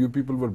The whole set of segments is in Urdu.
you people were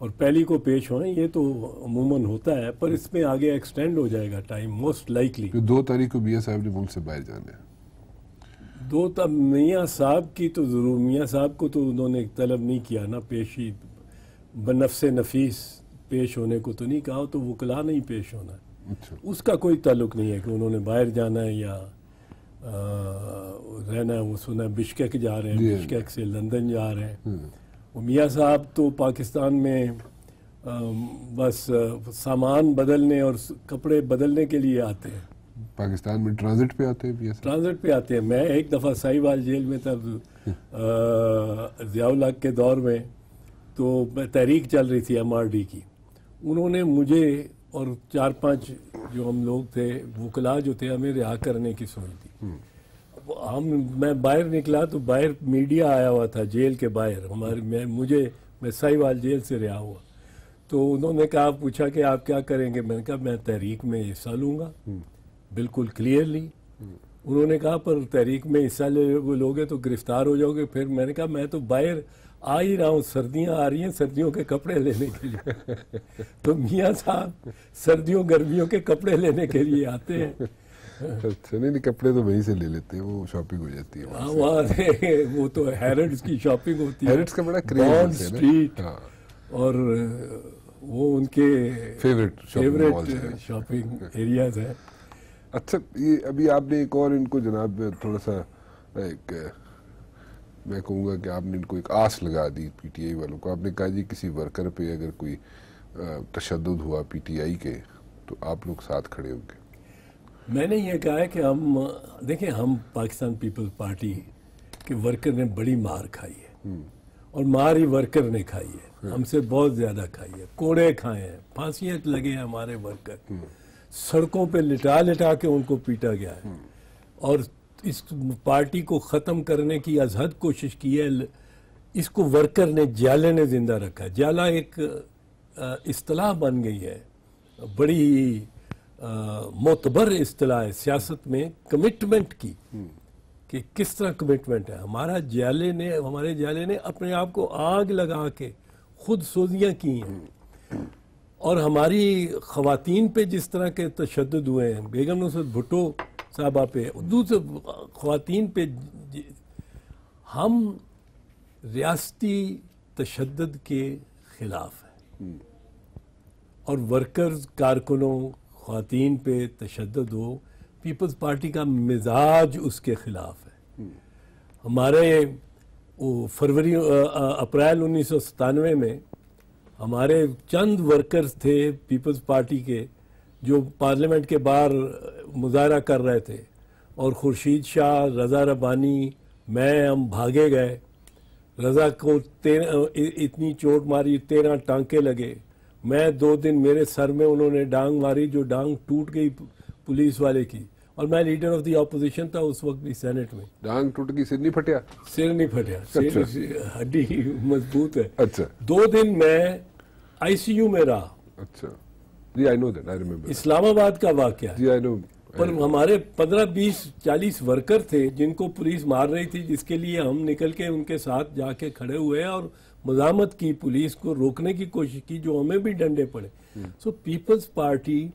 اور پہلی کو پیش ہوئیں، یہ تو عموماً ہوتا ہے، پر اس میں آگے ایکسٹینڈ ہو جائے گا ٹائم موسٹ لائکلی. 2 تاریخ کو میاں صاحب نے ملک سے باہر جانا ہے. میاں صاحب کی تو ضرور، میاں صاحب کو تو انہوں نے طلب نہیں کیا نا، پیشی بنفس نفیس پیش ہونے کو تو نہیں کہا، تو وکلا نہیں پیش ہونا ہے. اچھا. اس کا کوئی تعلق نہیں ہے کہ انہوں نے باہر جانا ہے یا رہنا ہے. وہ سنا بشکیک جا رہے ہیں، بشکیک سے لندن جا رہے ہیں. وہ میاں صاحب تو پاکستان میں بس سامان بدلنے اور کپڑے بدلنے کے لیے آتے ہیں. پاکستان میں ٹرانزٹ پہ آتے ہیں؟ ٹرانزٹ پہ آتے ہیں. میں ایک دفعہ ساہیوال جیل میں تھا ضیاء الحق کے دور میں، تو تحریک چل رہی تھی MRD کی. انہوں نے مجھے اور 4-5 جو ہم لوگ تھے وکلا جو تھے، ہمیں رہا کرنے کی سوچ دی. میں باہر نکلا تو باہر میڈیا آیا ہوا تھا جیل کے باہر میں ساہیوال جیل سے رہا ہوا. تو انہوں نے کہا، پوچھا کہ آپ کیا کریں گے؟ میں نے کہا میں تحریک میں حصہ لوں گا، بالکل کلیئرلی. انہوں نے کہا پر تحریک میں حصہ لوگے تو گرفتار ہو جاؤ گے. پھر میں نے کہا میں تو باہر آ ہی رہا ہوں، سردیاں آ رہی ہیں، سردیوں کے کپڑے لینے کے لیے. تو میاں صاحب سردیوں گرمیوں کے کپڑے لینے کے لیے آتے ہیں. اچھا. نہیں کپڑے تو وہیں سے لے لیتے ہیں، وہ شاپنگ ہو جاتی ہے وہاں. وہ تو ہیرڈز کی شاپنگ ہوتی ہے، ہیرڈز کا بڑا کریز ہے، بانڈ اسٹریٹ، اور وہ ان کے فیوریٹ شاپنگ ایریاز ہیں. اچھا. یہ ابھی آپ نے ایک اور ان کو جناب تھوڑا سا ایک میں کہوں گا کہ آپ نے ان کو ایک آس لگا دی PTI والوں کو. آپ نے کہا جی کسی ورکر پہ اگر کوئی تشدد ہوا PTI کے تو آپ لوگ ساتھ کھڑے ہوں گے. میں نے یہ کہا ہے کہ دیکھیں ہم پاکستان پیپلز پارٹی کے ورکر نے بڑی مار کھائی ہے، اور مار ہی ورکر نے کھائی ہے، ہم سے بہت زیادہ کھائی ہے. کوڑے کھائے ہیں، پھانسیاں لگے ہیں ہمارے ورکر، سڑکوں پہ لٹا لٹا کے ان کو پیٹا گیا ہے. اور اس پارٹی کو ختم کرنے کی از حد کوشش کی ہے. اس کو ورکر نے، جالے نے زندہ رکھا ہے. جالا ایک اصطلاح بن گئی ہے، بڑی معتبر اصطلاح ہے سیاست میں کمٹمنٹ کی، کہ کس طرح کمٹمنٹ ہے. ہمارے جالے نے اپنے آپ کو آگ لگا کے خود سوزیاں کی ہیں. اور ہماری خواتین پہ جس طرح کے تشدد ہوئے ہیں، بیگم نصرت بھٹو صاحبہ پہ، دوسرے خواتین پہ، ہم ریاستی تشدد کے خلاف ہیں. اور ورکرز، کارکنوں، خواتین پہ تشدد ہو، پیپلز پارٹی کا مزاج اس کے خلاف ہے. ہمارے اپریل 1997 میں ہمارے چند ورکرز تھے پیپلز پارٹی کے جو پارلیمنٹ کے باہر مظاہرہ کر رہے تھے، اور خورشید شاہ، رضا ربانی، ہم بھاگے گئے. رضا کو اتنی چوٹ ماری، 13 ٹانکے لگے. میں 2 دن میرے سر میں انہوں نے ڈانگ ماری، جو ڈانگ ٹوٹ گئی پولیس والے کی. اور میں لیڈر آف دی اپوزیشن تھا اس وقت بھی سینٹ میں. ڈانگ ٹوٹ گئی، سر نہیں پھٹیا؟ سر نہیں پھٹیا، ہڈی مضبوط ہے. اچھا. 2 دن میں ICU میں رہا. اچھا جی، I know that, I remember. اسلام آباد کا واقعہ ہے. جی I know. پر ہمارے 15, 20, 40 ورکر تھے جن کو پولیس مار رہی تھی، جس کے لیے ہم نکل کے ان کے ساتھ جا کے کھڑے ہوئے اور مزاحمت کی، پولیس کو روکنے کی کوشش کی، جو ہمیں بھی ڈنڈے پڑے. سو پیپلز پارٹی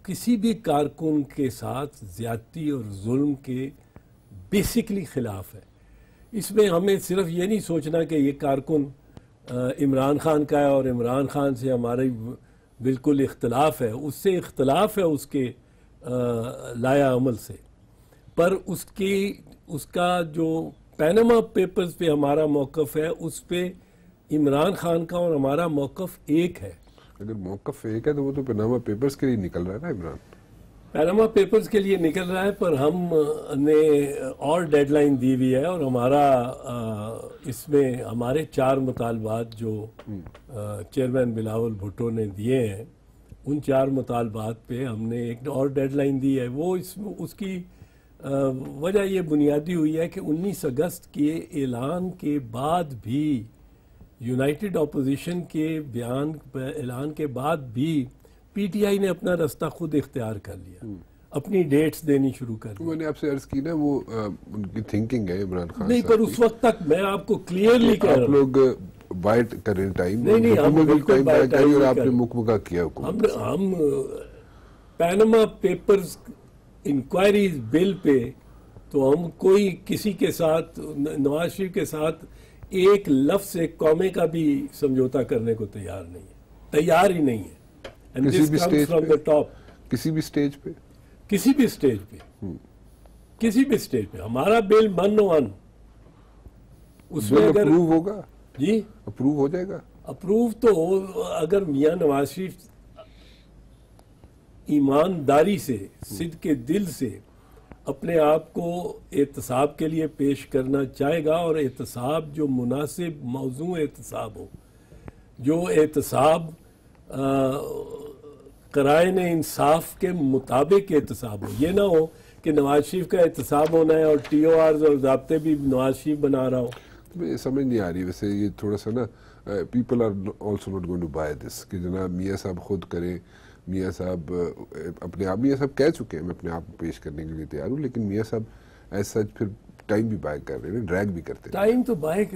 کسی بھی کارکن کے ساتھ زیادتی اور ظلم کے بیسکلی خلاف ہے. اس میں ہمیں صرف یہ نہیں سوچنا کہ یہ کارکن عمران خان کا ہے اور عمران خان سے ہمارے بالکل اختلاف ہے. اس سے اختلاف ہے اس کے لایا عمل سے، پر اس کا جو پیناما پیپرز پہ ہمارا موقف ہے، اس پہ عمران خان کا اور ہمارا موقف ایک ہے. اگر موقف ایک ہے تو وہ تو پیناما پیپرز کے لیے نکل رہا ہے نا عمران. پیناما پیپرز کے لیے نکل رہا ہے، پر ہم نے اور ڈیڈ لائن دی ہوئی ہے، اور ہمارا اس میں ہمارے 4 مطالبات جو چیئرمین بلاول بھٹو نے دیے ہیں، ان 4 مطالبات پہ ہم نے ایک اور ڈیڈ لائن دی ہے. وہ اس کی وجہ یہ بنیادی ہوئی ہے کہ 19 اگست کے اعلان کے بعد بھی، یونائٹڈ اپوزیشن کے اعلان کے بعد بھی، PTI نے اپنا رستہ خود اختیار کر لیا، اپنی ڈیٹس دینی شروع کر دی. میں نے آپ سے عرض کی نا، وہ ان کی تھنکنگ ہے عمران خان نہیں، پر اس وقت تک میں آپ کو کلیئرلی کہہ رہا ہوں، آپ لوگ بائٹ کریں ٹائم، نہیں، ہم بالکل ٹائم بائی کری اور ٹائم آپ نے مکمکہ کیا حکومت سے. ہم پینما پیپرز انکوائریز بل پہ تو ہم کوئی کسی کے ساتھ، نواز شریف کے ساتھ ایک لفظ ایک قومے کا بھی سمجھوتا کرنے کو تیار نہیں ہے، تیار ہی نہیں ہے. And کسی this بھی comes stage from the top. کسی بھی اسٹیج پہ کسی بھی اسٹیج پہ، کسی بھی اسٹیج پہ ہمارا بل 1 اس میں بل اگر اپروو ہوگا، جی اپروو ہو جائے گا. اپروو تو اگر میاں نواز شریف ایمانداری سے، صدق کے دل سے اپنے آپ کو احتساب کے لیے پیش کرنا چاہے گا، اور احتساب جو مناسب موضوع احتساب ہو، جو احتساب قرائن انصاف کے مطابق احتساب ہو، یہ نہ ہو کہ نواز شریف کا احتساب ہونا ہے اور ٹی او آرز اور ضابطے بھی نواز شریف بنا رہا ہو. مجھے سمجھ نہیں آ رہی ویسے یہ تھوڑا سا نا، people are also not going to buy this کہ جناب میاں صاحب خود کریں. میاں صاحب اپنے آپ، میاں صاحب کہہ چکے ہیں میں اپنے آپ کو پیش کرنے کے لیے تیار ہوں، لیکن میاں صاحب ایسا پھر ٹائم بھی بائی کر رہے ہیں، ڈریگ بھی کرتے ہیں. ٹائم تو بائی کر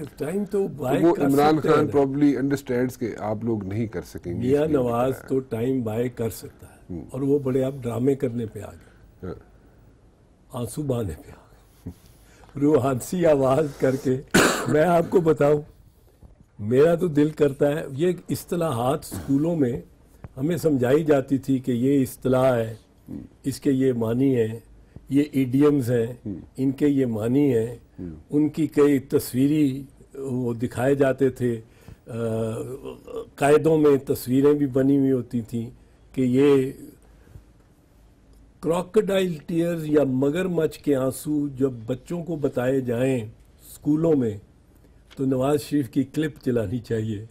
وہ عمران سکتے خان ہیں. پرابلی انڈرسٹینڈس کہ آپ لوگ نہیں کر سکیں گے. میاں نواز تو ٹائم بائی کر سکتا ہے، اور وہ بڑے اب ڈرامے کرنے پہ آ گئے، آنسو بہانے پہ آ گئے، روحانسی آواز کر کے. میں آپ کو بتاؤں، میرا تو دل کرتا ہے، یہ اصطلاحات اسکولوں میں ہمیں سمجھائی جاتی تھی کہ یہ اصطلاح ہے، اس کے یہ معنی ہیں، یہ ایڈیمز ہیں، ان کے یہ معنی ہیں. ان کی کئی تصویری وہ دکھائے جاتے تھے، قاعدوں میں تصویریں بھی بنی ہوئی ہوتی تھیں کہ یہ کراکوڈائل ٹیئرز یا مگرمچھ کے آنسو جب بچوں کو بتائے جائیں اسکولوں میں تو نواز شریف کی کلپ چلانی چاہیے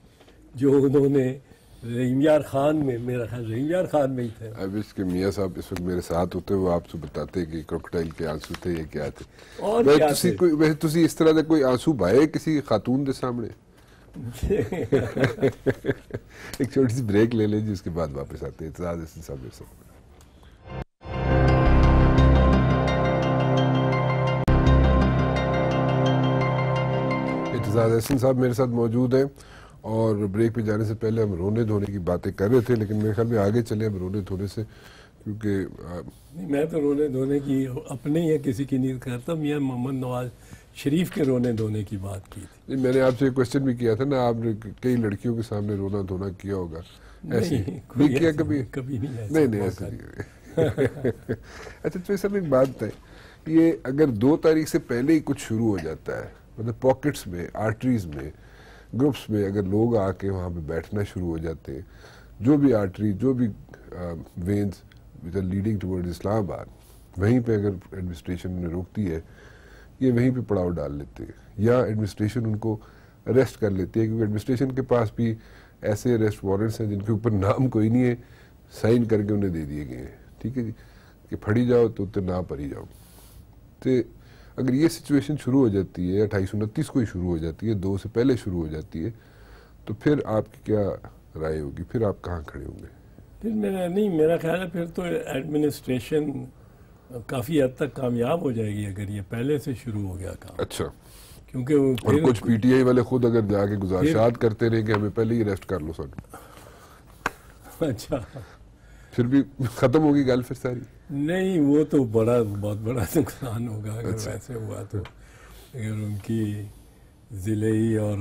جو انہوں نے رحیم یار خان میں، میرا خیال رحیم یار خان میں ہی تھے. اب اس کے میاں صاحب اس وقت میرے ساتھ ہوتے، وہ آپ سے بتاتے کہ کروکوڈائل کے آنسو تھے یہ کیا تھے. اور کیا تھے؟ ویسے تسی اس طرح کا کوئی آنسو بہائے کسی خاتون دے سامنے؟ ایک چھوٹی سی بریک لے لیں جی، اس کے بعد واپس آتے ہیں. اعتزاز احسن صاحب میرے ساتھ. اعتزاز احسن صاحب میرے ساتھ موجود ہیں، اور بریک پہ جانے سے پہلے ہم رونے دھونے کی باتیں کر رہے تھے، لیکن میرے خیال میں آگے چلے ہم رونے دھونے سے، کیونکہ میں تو رونے دھونے کی اپنے یا کسی کی نہیں کرتا. میاں محمد نواز شریف کے رونے دھونے کی بات کی تھی. میں نے آپ سے ایک کوشچن بھی کیا تھا نا، آپ نے کئی لڑکیوں کے سامنے رونا دھونا کیا ہوگا، ایسے نہیں کیا کبھی؟ کبھی نہیں. نہیں ایسے نہیں. اچھا تو سر ایک بات ہے، یہ اگر 2 تاریخ سے پہلے ہی کچھ شروع ہو جاتا ہے، مطلب پاکٹس میں، آرٹریز میں، گروپس میں اگر لوگ آ کے وہاں پہ بیٹھنا شروع ہو جاتے ہیں، جو بھی آرٹری، جو بھی veins which are leading towards اسلام آباد، وہیں پہ اگر ایڈمنسٹریشن نے روکتی ہے، یہ وہیں پہ پڑاؤ ڈال لیتے ہیں، یا ایڈمنسٹریشن ان کو اریسٹ کر لیتی ہے، کیونکہ ایڈمنسٹریشن کے پاس بھی ایسے اریسٹ وارنٹس ہیں جن کے اوپر نام کوئی نہیں ہے، سائن کر کے انہیں دے دیے گئے ہیں. ٹھیک ہے جی، کہ پھڑی جاؤ تو نہ پڑھی جاؤ. تو اگر یہ سچویشن شروع ہو جاتی ہے 2829 کو ہی شروع ہو جاتی ہے، 2 سے پہلے شروع ہو جاتی ہے، تو پھر آپ کی کیا رائے ہوگی؟ پھر آپ کہاں کھڑے ہوں گے؟ پھر میرا خیال ہے پھر تو ایڈمنسٹریشن کافی حد تک کامیاب ہو جائے گی اگر یہ پہلے سے شروع ہو گیا کام. اچھا. کیونکہ اور کچھ پی ٹی آئی والے خود اگر جا کے گزارشات کرتے رہے کہ ہمیں پہلے ہی اریسٹ کر لو سر. اچھا، پھر بھی ختم ہوگی گل پھر ساری؟ نہیں، وہ تو بہت بڑا نقصان ہوگا اگر ویسے ہوا تو. اگر ان کی ضلعی اور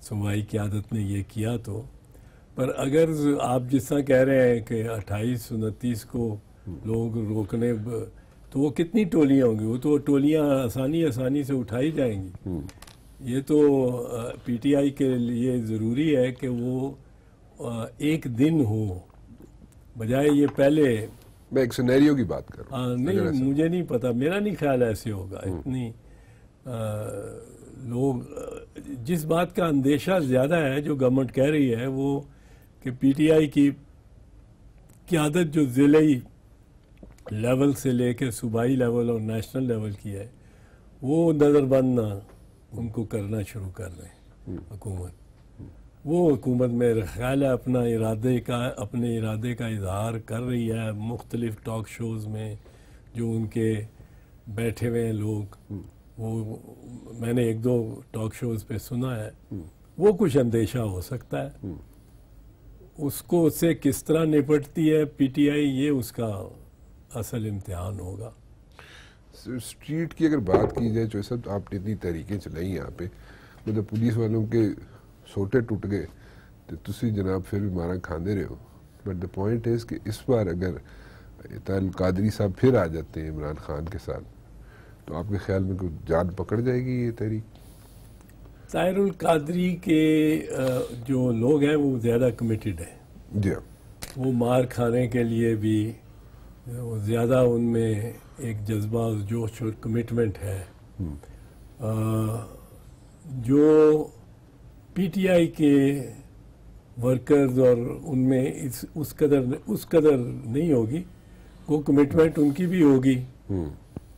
صوبائی قیادت نے یہ کیا تو. پر اگر آپ جس طرح کہہ رہے ہیں کہ 28-29 کو لوگ روکنے، تو وہ کتنی ٹولیاں ہوں گی؟ وہ تو ٹولیاں آسانی سے اٹھائی جائیں گی. یہ تو پی ٹی آئی کے لیے ضروری ہے کہ وہ ایک دن ہو، بجائے یہ پہلے. میں ایک سینیریو کی بات کر رہا ہوں. نہیں، مجھے نہیں پتا، میرا نہیں خیال ایسے ہوگا. اتنی لوگ، جس بات کا اندیشہ زیادہ ہے جو گورنمنٹ کہہ رہی ہے وہ کہ پی ٹی آئی کی قیادت جو ضلعی لیول سے لے کے صوبائی لیول اور نیشنل لیول کی ہے، وہ نظر بند نہ ان کو کرنا شروع کر رہے ہیں حکومت. وہ حکومت میرا خیال ہے اپنے ارادے کا اظہار کر رہی ہے مختلف ٹاک شوز میں. جو ان کے بیٹھے ہوئے ہیں لوگ، وہ میں نے ایک دو ٹاک شوز پہ سنا ہے، وہ کچھ اندیشہ ہو سکتا ہے، اس کو اس سے کس طرح نپٹتی ہے پی ٹی آئی، یہ اس کا اصل امتحان ہوگا۔ اسٹریٹ کی اگر بات کی جائے جو سب آپ نے اتنی تحریکیں چلائی یہاں پہ، مطلب پولیس والوں کے سوٹے ٹوٹ گئے تو تسی جناب پھر بھی مارا کھاندے رہے ہو، بٹ دا پوائنٹ ہے کہ اس بار اگر طاہر القادری صاحب پھر آ جاتے ہیں عمران خان کے ساتھ تو آپ کے خیال میں کوئی جان پکڑ جائے گی یہ تحریک؟ طاہر القادری کے جو لوگ ہیں وہ زیادہ کمیٹڈ ہیں، جی ہاں، وہ مار کھانے کے لیے بھی زیادہ ان میں ایک جذبہ جوش اور کمٹمنٹ ہے۔ جو پی ٹی آئی کے ورکرز اور ان میں اس قدر نہیں ہوگی، وہ کمٹمنٹ ان کی بھی ہوگی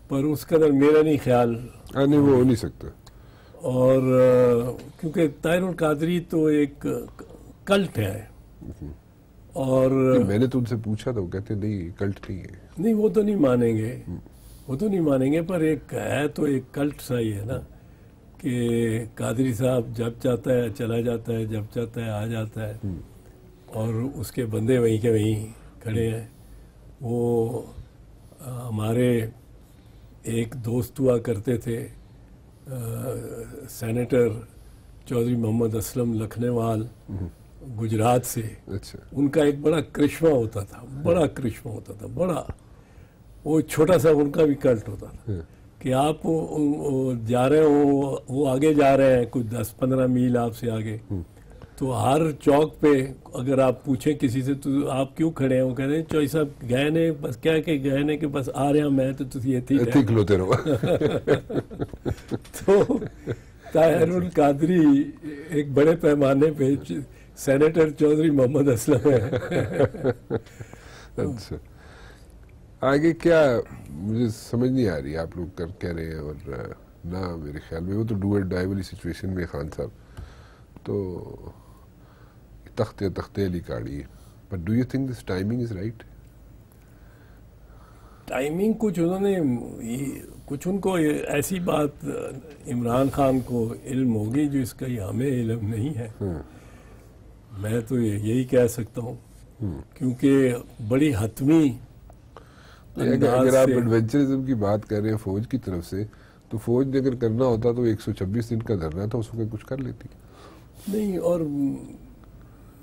پر اس قدر میرا نہیں خیال، نہیں وہ ہو نہیں سکتا۔ اور کیونکہ طاہر القادری تو ایک کلٹ ہے، اور میں نے تو ان سے پوچھا تھا، وہ کہتے نہیں کلٹ نہیں ہے۔ نہیں وہ تو نہیں مانیں گے، وہ تو نہیں مانیں گے، پر ایک ہے تو ایک کلٹ سا ہی ہے نا کہ قادری صاحب جب چاہتا ہے چلا جاتا ہے، جب چاہتا ہے آ جاتا ہے، اور اس کے بندے وہیں کے وہیں کھڑے ہیں۔ وہ ہمارے ایک دوست ہوا کرتے تھے سینیٹر چودھری محمد اسلم لکھنوال گجرات سے، اچھا، ان کا ایک بڑا کرشمہ ہوتا تھا، بڑا کرشمہ ہوتا تھا، بڑا، وہ چھوٹا سا ان کا بھی کلٹ ہوتا تھا کہ آپ جا رہے ہو، وہ آگے جا رہے ہیں کچھ 10-15 میل آپ سے آگے، تو ہر چوک پہ اگر آپ پوچھیں کسی سے تو آپ کیوں کھڑے ہیں، وہ کہتے ہیں چوئی صاحب گئے نے بس کیا کہ گئے نے کہ بس آ رہے ہیں میں تو تسی ایتھے کھلوتے رہو۔ تو طاہر القادری ایک بڑے پیمانے پہ سینیٹر چودھری محمد اسلم ہے۔ اچھا، آگے کیا مجھے سمجھ نہیں آ رہی، آپ لوگ کہہ رہے ہیں اور نہ میرے خیال میں وہ تو ڈو اور ڈائی والی سچویشن میں خان صاحب تو تختے علی کاڑی ہے، but do you think this timing is right? Timing کچھ انہوں نے کچھ ان کو ایسی بات عمران خان کو علم ہوگی جو اس کا ہمیں علم نہیں ہے، میں تو یہی کہہ سکتا ہوں کیونکہ بڑی حتمی اگر آپ ایڈونچرزم کی بات کر رہے ہیں فوج کی طرف سے، تو فوج نے اگر کرنا ہوتا تو 126 دن کا دھرنا تھا، اس میں کچھ کر لیتی نہیں۔ اور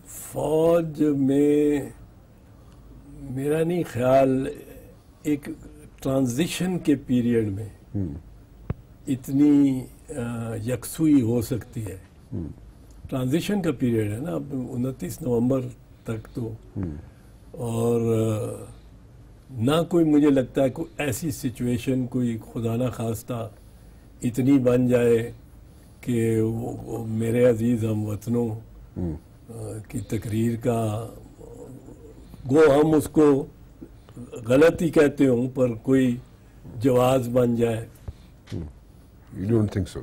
فوج میں میرا نہیں خیال ایک ٹرانزیشن کے پیریڈ میں اتنی یکسوئی ہو سکتی ہے۔ ٹرانزیشن کا پیریڈ ہے نا اب 29 نومبر تک تو، اور نہ کوئی مجھے لگتا ہے کوئی ایسی سچویشن کوئی خدا نہ خواستہ اتنی بن جائے کہ وہ میرے عزیز ہم وطنوں کی تقریر کا گو ہم اس کو غلط ہی کہتے ہوں پر کوئی جواز بن جائے۔ You don't think so؟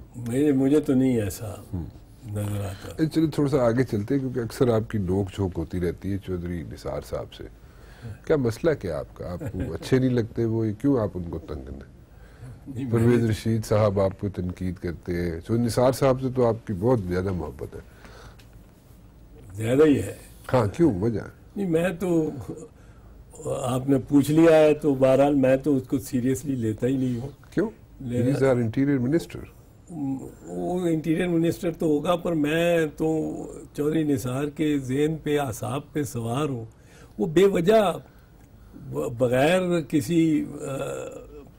مجھے تو نہیں ایسا نظر آتا۔ چلو تھوڑا سا آگے چلتے ہیں کیونکہ اکثر آپ کی نوک جھوک ہوتی رہتی ہے چودھری نثار صاحب سے، کیا مسئلہ کیا آپ کا؟ آپ کو اچھے نہیں لگتے وہ، کیوں آپ ان کو تنگ کرتے؟ پرویز رشید صاحب آپ کو تنقید کرتے ہیں، چودھری نثار صاحب سے تو آپ کی بہت زیادہ محبت ہے۔ زیادہ ہی ہے؟ ہاں، کیوں وجہ؟ نہیں میں تو آپ نے پوچھ لیا ہے تو بہرحال میں تو اس کو سیریسلی لیتا ہی نہیں ہوں۔ کیوں؟ He's our interior minister۔ وہ انٹیریئر منسٹر تو ہوگا پر میں تو چودھری نثار کے ذہن پہ اعصاب پہ سوار ہوں۔ وہ بے وجہ بغیر کسی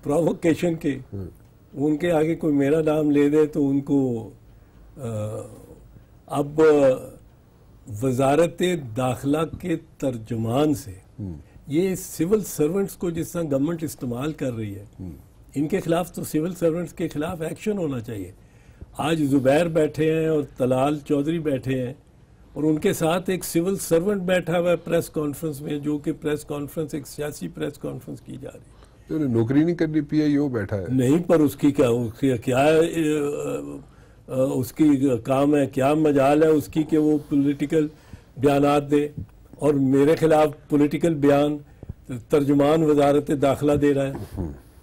پرووکیشن کے ان کے آگے کوئی میرا نام لے دے تو ان کو اب وزارت داخلہ کے ترجمان سے یہ سول سرونٹس کو جس طرح گورنمنٹ استعمال کر رہی ہے ان کے خلاف تو سول سرونٹس کے خلاف ایکشن ہونا چاہیے۔ آج زبیر بیٹھے ہیں اور طلال چودھری بیٹھے ہیں اور ان کے ساتھ ایک سول سرونٹ بیٹھا ہوا ہے پریس کانفرنس میں، جو کہ پریس کانفرنس ایک سیاسی پریس کانفرنس کی جا رہی ہے۔ نوکری نہیں کرنی، پی آئی او بیٹھا ہے نہیں، پر اس کی کیا اس کی کام ہے، کیا مجال ہے اس کی کہ وہ پولیٹیکل بیانات دے، اور میرے خلاف پولیٹیکل بیان ترجمان وزارت داخلہ دے رہا ہے۔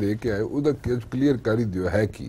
ਦੇ ਕੇ ਆਏ ਉਹਦਾ ਕਲੀਅਰ ਕਰ ਹੀ ਦਿਓ ਹੈ ਕੀ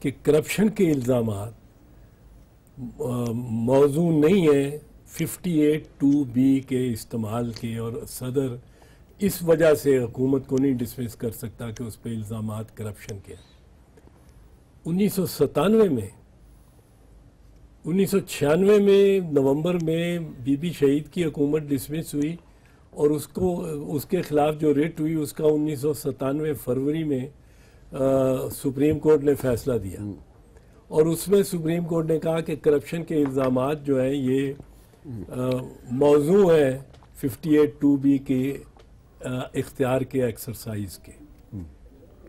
کہ کرپشن کے الزامات موضوع نہیں ہیں 58(2)(b) کے استعمال کے، اور صدر اس وجہ سے حکومت کو نہیں ڈسمس کر سکتا کہ اس پہ الزامات کرپشن کے ہیں۔ 1997 میں 1996 میں نومبر میں بی بی شہید کی حکومت ڈسمس ہوئی، اور اس کے خلاف جو ریٹ ہوئی اس کا 1997 فروری میں سپریم کورٹ نے فیصلہ دیا، اور اس میں سپریم کورٹ نے کہا کہ کرپشن کے الزامات جو ہیں یہ موضوع ہیں 58(2)(b) کے اختیار کے ایکسرسائز کے۔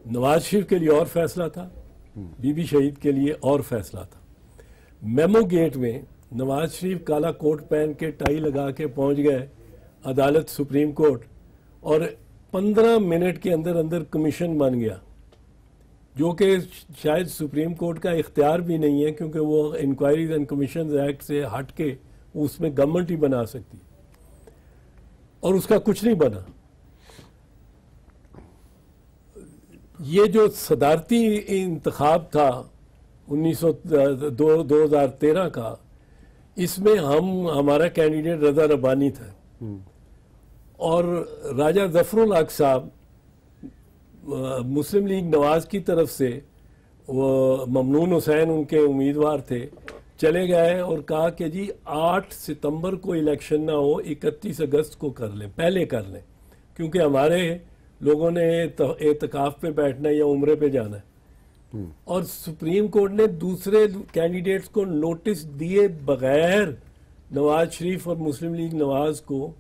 نواز شریف کے لیے اور فیصلہ تھا، بی بی شہید کے لیے اور فیصلہ تھا۔ میمو گیٹ میں نواز شریف کالا کوٹ پہن کے ٹائی لگا کے پہنچ گئے عدالت سپریم کورٹ، اور 15 منٹ کے اندر اندر کمیشن بن گیا، جو کہ شاید سپریم کورٹ کا اختیار بھی نہیں ہے، کیونکہ وہ انکوائریز اینڈ کمیشنز ایکٹ سے ہٹ کے اس میں گورنمنٹ ہی بنا سکتی، اور اس کا کچھ نہیں بنا۔ یہ جو صدارتی انتخاب تھا 2013 کا، اس میں ہمارا کینڈیڈیٹ رضا ربانی تھا، اور راجہ ظفر الحق صاحب مسلم لیگ نواز کی طرف سے، وہ ممنون حسین ان کے امیدوار تھے، چلے گئے اور کہا کہ جی 8 ستمبر کو الیکشن نہ ہو، 31 اگست کو کر لیں، پہلے کر لیں، کیونکہ ہمارے لوگوں نے اعتکاف پہ بیٹھنا ہے یا عمرے پہ جانا ہے۔ اور سپریم کورٹ نے دوسرے کینڈیڈیٹس کو نوٹس دیے بغیر نواز شریف اور مسلم لیگ نواز کو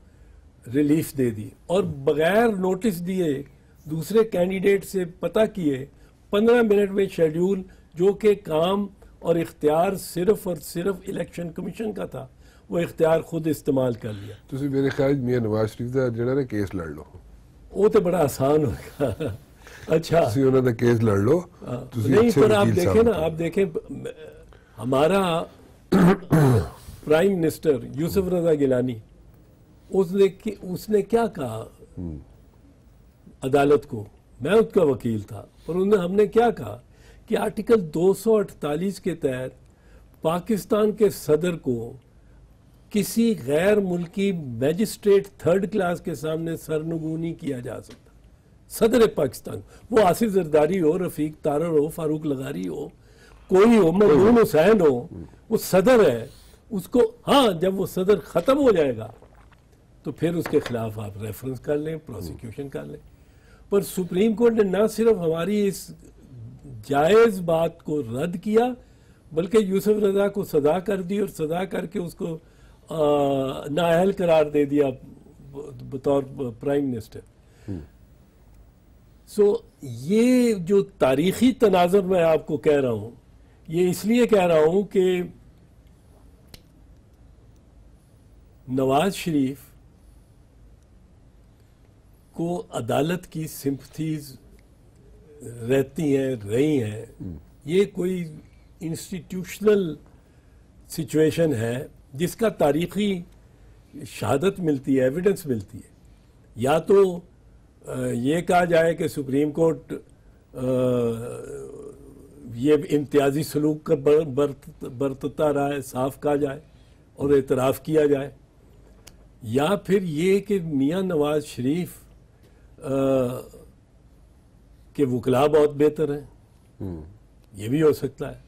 ریلیف دے دی، اور بغیر نوٹس دیے دوسرے کینڈیڈیٹ سے پتہ کیے 15 منٹ میں شیڈیول، جو کہ کام اور اختیار صرف اور صرف الیکشن کمیشن کا تھا، وہ اختیار خود استعمال کر لیا۔ تسی میرے خیال میاں نواز شریف دا جڑا نا کیس لڑ لو، وہ تو بڑا آسان ہوگا۔ اچھا تسی انہاں دا کیس لڑ لو، تسی نہیں، اچھے پر آپ وکیل دیکھیں صاحب نا، آپ دیکھیں ہمارا پرائم منسٹر یوسف رضا گیلانی، اس نے کیا کہا عدالت کو، میں اس کا وکیل تھا، اور ہم نے کیا کہا کہ آرٹیکل 248 کے تحت پاکستان کے صدر کو کسی غیر ملکی میجسٹریٹ 3rd کلاس کے سامنے سرنگو نہیں کیا جا سکتا۔ صدر پاکستان، وہ آصف زرداری ہو، رفیق تارڑ ہو، فاروق لغاری ہو، کوئی ہو، ممنون حسین ہو، وہ صدر ہے، اس کو، ہاں جب وہ صدر ختم ہو جائے گا تو پھر اس کے خلاف آپ ریفرنس کر لیں، پروسیکیوشن کر لیں۔ پر سپریم کورٹ نے نہ صرف ہماری اس جائز بات کو رد کیا، بلکہ یوسف رضا کو سزا کر دی، اور سزا کر کے اس کو نااہل قرار دے دیا بطور پرائم منسٹر۔ سو یہ جو تاریخی تناظر میں آپ کو کہہ رہا ہوں، یہ اس لیے کہہ رہا ہوں کہ نواز شریف کو عدالت کی سمپتھیز رہتی ہیں، رہی ہیں، یہ کوئی انسٹیٹیوشنل سچویشن ہے جس کا تاریخی شہادت ملتی ہے، ایویڈنس ملتی ہے۔ یا تو یہ کہا جائے کہ سپریم کورٹ یہ امتیازی سلوک کا برتتا رہا ہے، صاف کہا جائے اور اعتراف کیا جائے، یا پھر یہ کہ میاں نواز شریف کہ وکلاء بہت بہتر ہیں، یہ بھی ہو سکتا ہے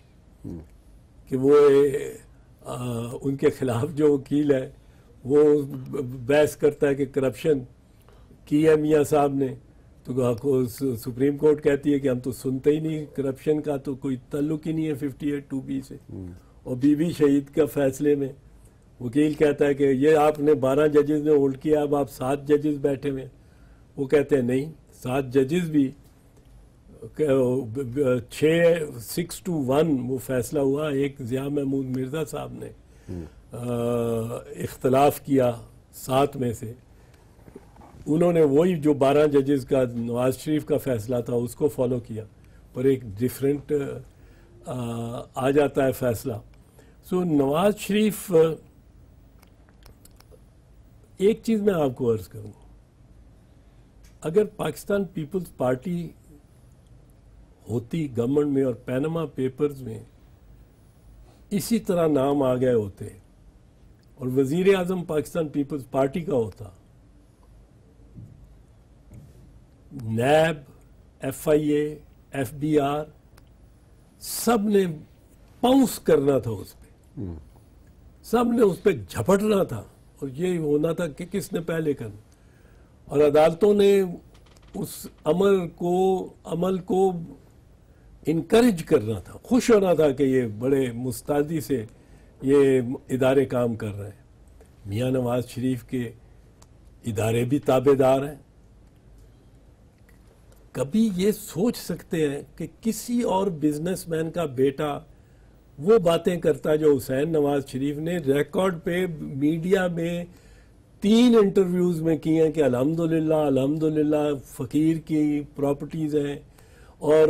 کہ وہ ان کے خلاف جو وکیل ہے وہ بحث کرتا ہے کہ کرپشن کی ہے میاں صاحب نے، تو سپریم کورٹ کہتی ہے کہ ہم تو سنتے ہی نہیں، کرپشن کا تو کوئی تعلق ہی نہیں ہے 58(2)(b) سے۔ اور بی بی شہید کا فیصلے میں وکیل کہتا ہے کہ یہ آپ نے 12 ججز نے ہولڈ کیا، اب آپ 7 ججز بیٹھے ہوئے، وہ کہتے ہیں نہیں، 7 ججز بھی 6-1 وہ فیصلہ ہوا۔ ایک ضیاء محمود مرزا صاحب نے اختلاف کیا 7 میں سے، انہوں نے وہی جو 12 ججز کا نواز شریف کا فیصلہ تھا اس کو فالو کیا، پر ایک ڈیفرنٹ آ جاتا ہے فیصلہ۔ سو نواز شریف، ایک چیز میں آپ کو عرض کروں، اگر پاکستان پیپلز پارٹی ہوتی گورنمنٹ میں اور پینما پیپرز میں اسی طرح نام آ گئے ہوتے اور وزیر اعظم پاکستان پیپلز پارٹی کا ہوتا، نیب، ایف آئی اے، ایف بی آر، سب نے پاؤنس کرنا تھا اس پہ، سب نے اس پہ جھپٹنا تھا، اور یہ ہونا تھا کہ کس نے پہلے کرنا، اور عدالتوں نے اس عمل کو انکریج کرنا تھا، خوش ہونا تھا کہ یہ بڑے مستعدی سے یہ ادارے کام کر رہے ہیں۔ میاں نواز شریف کے ادارے بھی تابع دار ہیں۔ کبھی یہ سوچ سکتے ہیں کہ کسی اور بزنس مین کا بیٹا وہ باتیں کرتا جو حسین نواز شریف نے ریکارڈ پہ میڈیا میں 3 انٹرویوز میں کی ہیں کہ الحمدللہ فقیر کی پراپرٹیز ہیں، اور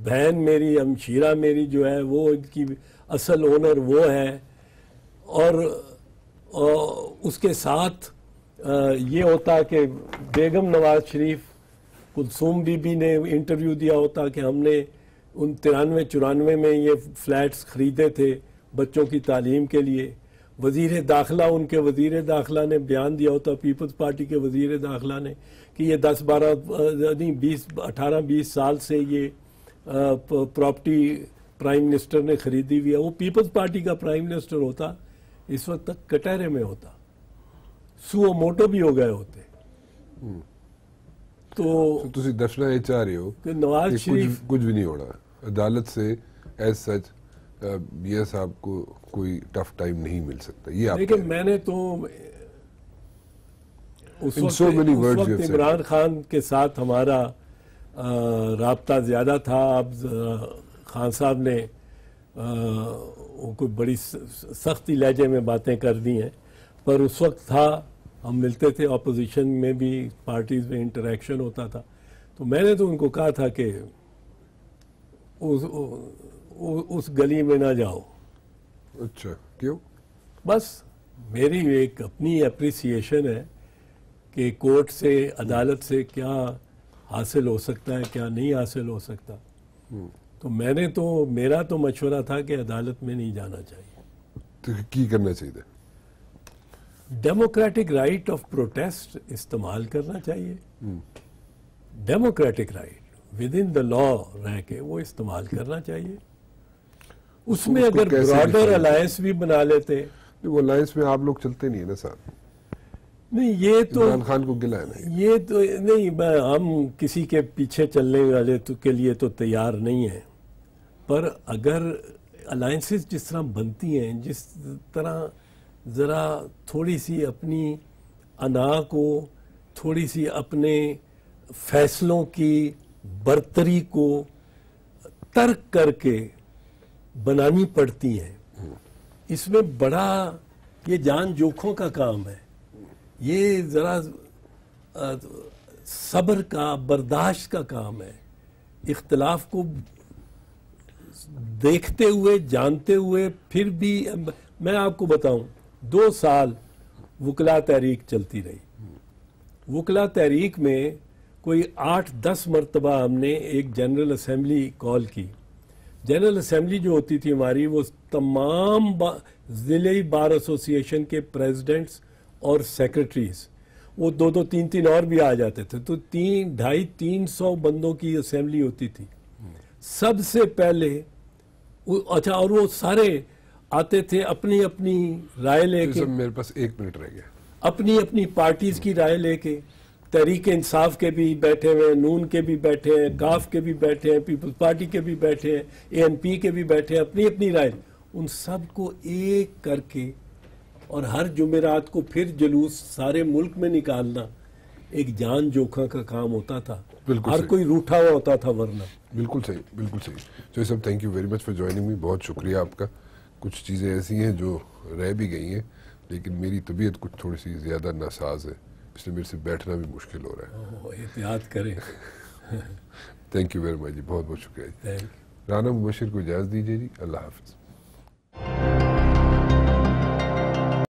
بہن میری ہمشیرہ میری جو ہے وہ ان کی اصل اونر وہ ہے، اور اس کے ساتھ یہ ہوتا کہ بیگم نواز شریف، کلثوم بی بی نے انٹرویو دیا ہوتا کہ ہم نے ان 93-94 میں یہ فلیٹس خریدے تھے بچوں کی تعلیم کے لیے، وزیر داخلہ، ان کے وزیر داخلہ نے بیان دیا ہوتا، پیپلز پارٹی کے وزیر داخلہ نے، کہ یہ 18-20 سال سے یہ پراپرٹی پرائم منسٹر نے خریدی ہوئی ہے۔ وہ پیپلز پارٹی کا پرائم منسٹر ہوتا، اس وقت تک کٹہرے میں ہوتا، سو موٹو بھی ہو گئے ہوتے۔ تو تسی دسنا یہ چاہ رہے ہو کہ نواز شریف کچھ بھی نہیں ہو رہا عدالت سے ایز سچ، میاں صاحب کو کوئی ٹف ٹائم نہیں مل سکتا، یہ آپ لیکن میں نے تو اس وقت عمران خان کے ساتھ ہمارا رابطہ زیادہ تھا۔ اب خان صاحب نے کوئی بڑی سختی لہجے میں باتیں کر دی ہیں، پر اس وقت تھا، ہم ملتے تھے، اپوزیشن میں بھی پارٹیز میں انٹریکشن ہوتا تھا، تو میں نے تو ان کو کہا تھا کہ اس گلی میں نہ جاؤ۔ اچھا، کیوں؟ بس میری ایک اپنی اپریسیشن ہے کہ کورٹ سے، عدالت سے کیا حاصل ہو سکتا ہے، کیا نہیں حاصل ہو سکتا، تو میرا تو مشورہ تھا کہ عدالت میں نہیں جانا چاہیے۔ تو کی کرنا چاہیے؟ ڈیموکریٹک رائٹ آف پروٹیسٹ استعمال کرنا چاہیے، ڈیموکریٹک رائٹ ود ان دا لا رہ کے وہ استعمال کرنا چاہیے۔ اس میں اگر براڈر الائنس بھی بنا لیتے، وہ الائنس میں آپ لوگ چلتے نہیں ہیں نا صاحب، نہیں یہ تو عمران خان کو گلا ہے نا، یہ تو نہیں، ہم کسی کے پیچھے چلنے والے کے لیے تو تیار نہیں ہیں، پر اگر الائنسز جس طرح بنتی ہیں، جس طرح ذرا تھوڑی سی اپنی انا کو، تھوڑی سی اپنے فیصلوں کی برتری کو ترک کر کے بنانی پڑتی ہیں، اس میں بڑا یہ جان جوکھوں کا کام ہے، یہ ذرا صبر کا، برداشت کا کام ہے، اختلاف کو دیکھتے ہوئے، جانتے ہوئے، پھر بھی میں آپ کو بتاؤں 2 سال وکلا تحریک چلتی رہی، وکلا تحریک میں کوئی 8-10 مرتبہ ہم نے ایک جنرل اسمبلی کال کی۔ جنرل اسمبلی جو ہوتی تھی ہماری، وہ تمام ضلعی بار ایسوسی ایشن کے پریزیڈنٹس اور سیکرٹریز، وہ 2-3 اور بھی آ جاتے تھے، تو 250-300 بندوں کی اسمبلی ہوتی تھی۔ سب سے پہلے اچھا، اور وہ سارے آتے تھے اپنی اپنی رائے لے کے، میرے پاس 1 منٹ رہ گیا، اپنی اپنی پارٹیز کی رائے لے کے، تحریک انصاف کے بھی بیٹھے ہوئے، نون کے بھی بیٹھے ہیں، کاف کے بھی بیٹھے ہیں، پیپلز پارٹی کے بھی بیٹھے ہیں، اے این پی کے بھی بیٹھے ہیں، اپنی اپنی رائے، ان سب کو ایک کر کے، اور ہر جمعرات کو پھر جلوس سارے ملک میں نکالنا ایک جان جوکھا کا کام ہوتا تھا، ہر کوئی روٹھا ہوا ہوتا تھا ورنہ۔ بالکل صحیح، بالکل صحیح۔ چوہدری صاحب، thank you very much for joining me, بہت شکریہ آپ کا۔ کچھ چیزیں ایسی ہیں جو رہ بھی گئی ہیں، لیکن میری طبیعت کچھ تھوڑی سی زیادہ ناساز ہے، اس لیے میرے سے بیٹھنا بھی مشکل ہو رہا ہے، احتیاط کریں۔ تھینک یو ویری مچ جی، بہت بہت شکریہ جی۔ رانا مبشر کو اجازت دیجیے جی، اللہ حافظ۔